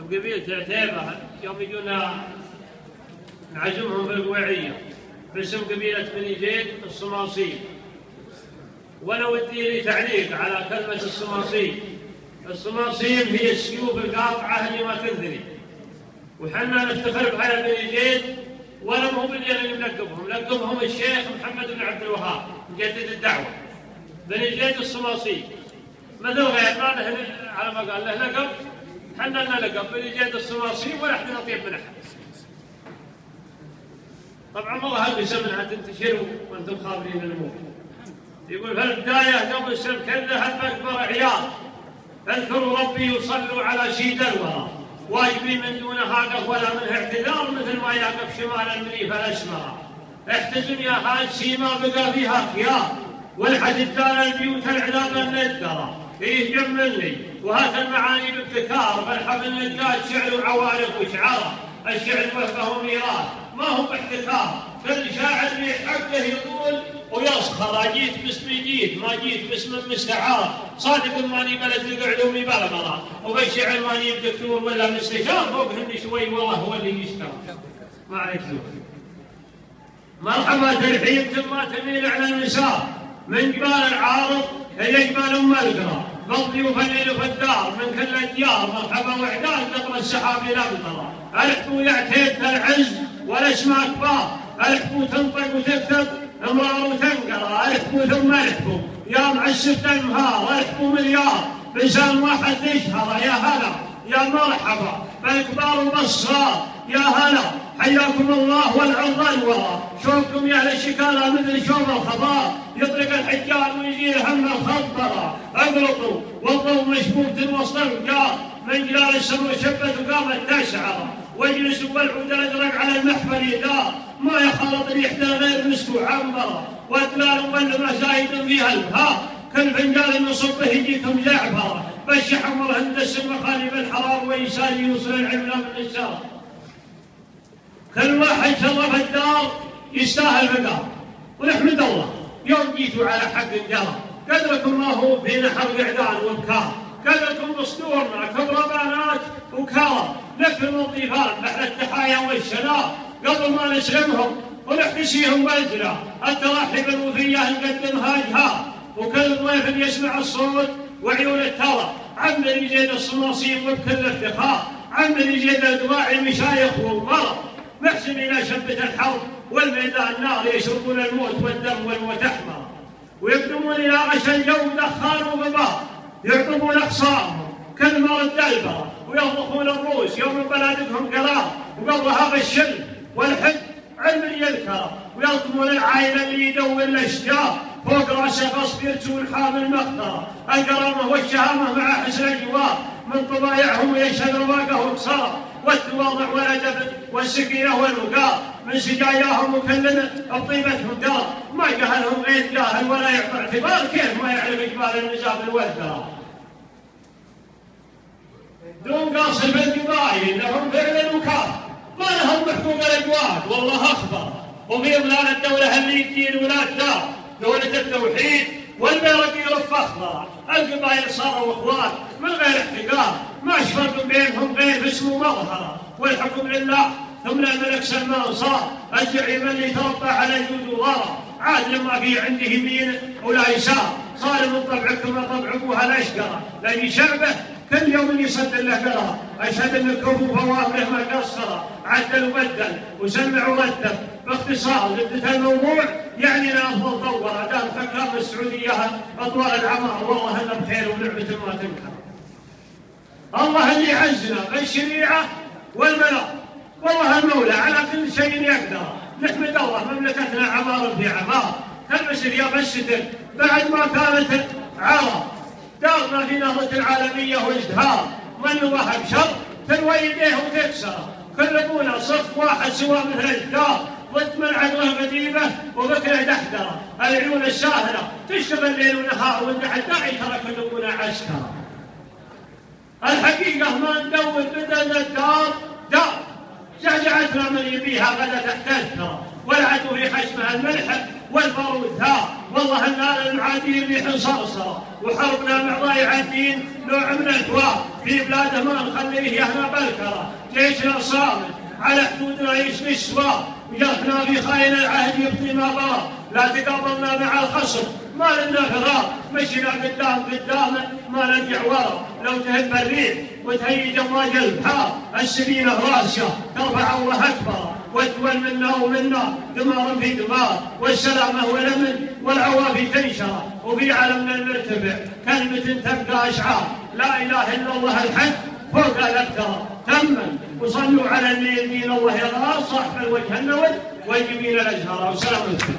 بقبيلة عتيبة يوم يجونا نعزمهم في القويعية باسم قبيلة بني زيد الصماصي. وأنا ودي لي تعليق على كلمة الصماصي. الصماصيم هي السيوف القاطعة اللي ما تنثني، وحنا نفتخر بها بني زيد، ولا مو بني اللي نلقبهم الشيخ محمد بن عبد الوهاب مجدد الدعوة. بني زيد الصماصي مثل غيرنا على ما قال له لقب، حنا لنا لقب بني زيد الصماصي ولا احد نطيب من احد. طبعا والله هالقسم انها تنتشر وانتم خابرين الموت. يقول في البدايه قبل السلم كلها باكبر عيال اذكروا ربي وصلوا على سيد الورى، واجبي من دونها قف ولا منه اعتذار، مثل ما يقف شمال المنيف الاسمر. احتزم يا حاج سيما بقى فيها خيار، والحديد دار البيوت العذاب الندرة فيه جملني وهات المعاني بابتكار، فالحفل النجاد شعر وعوارف وشعاره، الشعر وفقه ميراث ما هو باحتكار. كل شاعر لي حقه يقول ويسخر، جيت باسم جيت ما جيت باسم مستعار، صادق ماني بلد علومي بلغرة، وبالشعر ماني دكتور ولا مستشار، فوقهن شوي والله هو اللي يشتغل ما عليك زور. مرحبا ترحيب ثم تميل على النساء من جبال العارض الى جبال ام القرى، بالضيوف الليل في الدار من كل الديار، مرحبا وعدال قطر السحاب الى مطره، الحبو يعتيد العز والاسماء كبار، الحبو تنطق وتكتب امرار وتنقرا، الحبو ثم الحبو يا معسف تنهار، الحبو مليار بلسان واحد تشهر. يا هلا يا مرحبا بالكبار وبالصغار، يا هلا حياكم الله والعرض الورى، شوفكم يا اهل الشكالة مثل شوف الخضار، يطلق الحجار ويزيل هم الخضرة، اقلطوا والضوء مشبوك وسط الفجار، من جلال السماء شبت وقامت تشعر، واجلسوا والعود الازرق على المحفل يدار، ما يخلط ريحته غير مسك وعنبره، واتلال والمزايد فيها البهار، كل فنجان نصبه يجيكم زعفره، بش حمر هندس المخالب الحرار، ويسالي يوصل العمله من السار. كل واحد شرف الدار يستاهل مقام، ونحمد الله يوم جيتوا على حق جرى، قدركم ما هو في نحر قعدان وبكار، قدركم بصدورنا كبر بنات وكار، لكن الضيفان بحر التحايا والشنار، قبل ما نسلمهم ونحتسيهم بالجلا، التراحيب الوفيه نقدمها جهار، وكل ضيف يسمع الصوت وعيون الترى، عمري زيد الصماصيم وبكل افتخار، عمري زيد الدواعي مشايخ ومرض، محسن الى شبه الحرب والميدان نار، يشربون الموت والدم والموت احمر، ويقدمون الى غش الجو دخان وغبار، يعقبون اخصامهم كل مرد البر، ويطبخون الروس يوم بلادهم قرار، وقبلها بالشل والحد علم يذكر، ويلطمون العائله اللي يدور الاشجار، فوق راسه غصب يرسون حامل مخطره، الكرامه والشهامه مع حسن الجوار، من طبايعهم يشهد رواقه وكسار، والتواضع والادب والسكينه والوقار، من سجاياهم وكلنا بطيبتهم دار، ما جهلهم غير جاهل ولا يعطي اعتبار، كيف ما يعرف اجبال النزاب والدار. دون قاصر بالقبائل لهم فعل وكار، ما لهم بحقوق الاجواد والله اخبر، وفي ظلال الدوله اللي تدين ولاد دار، دولة التوحيد والبيرق يرف اخضر، القبائل صاروا اخوان من غير احتقار، ما اشفرق بينهم غير اسم ومظهره، والحكم لله ثم الملك سلمان صار، الزعيم اللي تربى على جود وغرى، عاد لما في عنده يمين ولا يسار، صار من طبعكم طبع ابوها الاشقره، لان شعبه كل يوم يصد له قرار، اشهد ان الكفوف اوامره ما قصره، عدل وبدل وسمع ورتب، باختصار لبدة الموضوع يعني لا افضل طوره، دام حكام السعوديه اطوال العمر، والله انا بخير ونعمه ما تنكر. الله اللي عزنا بالشريعه والمنار، والله المولى على كل شيء يقدر، نحمد الله مملكتنا عمار في عمار، تلبسر يا بالستر بعد ما كانت عرب، دارنا في نهضة العالمية وازدهار، من نواها بشر تلوي يديه وتكسر، كل ابونا صف واحد سوى مثل الدار، ضد من عدوه قديمه وبكره دحدره، العيون الساهره تشتغل ليل ونهار، وندع الداعي ترى كل ابونا عسكر. الحقيقه ما ندور بدل الدار دار، زعزعتنا من يبيها غدا تحتاج، والعدو في حشمها الملح والبارود ثار، والله النار المعادين ريح صرصره، وحربنا مع ضايع الدين نوع من الكوار، في بلاده ما نخليه يهنا بالكره، جيشنا صامت على حدودنا يشفي السواء، وجرحنا في خاين العهد يبطي ما برا، لا تقابلنا مع الخصم ما لنا فرار، مشينا قدام ما نرجع ورا، لو تهب الريح وتهيج امواج البحار، السفينه راسيه ترفع الله اكبر، والدول منا ومنا دمار في دمار، والسلامه والامن والعوافي تنشر، وفي علمنا المرتفع كلمه تبقى اشعار، لا اله الا الله الحق فوق الابتر تما، وصلوا على النبي الله يرى صاحب الوجه النور والجبين الازهر. والسلام عليكم.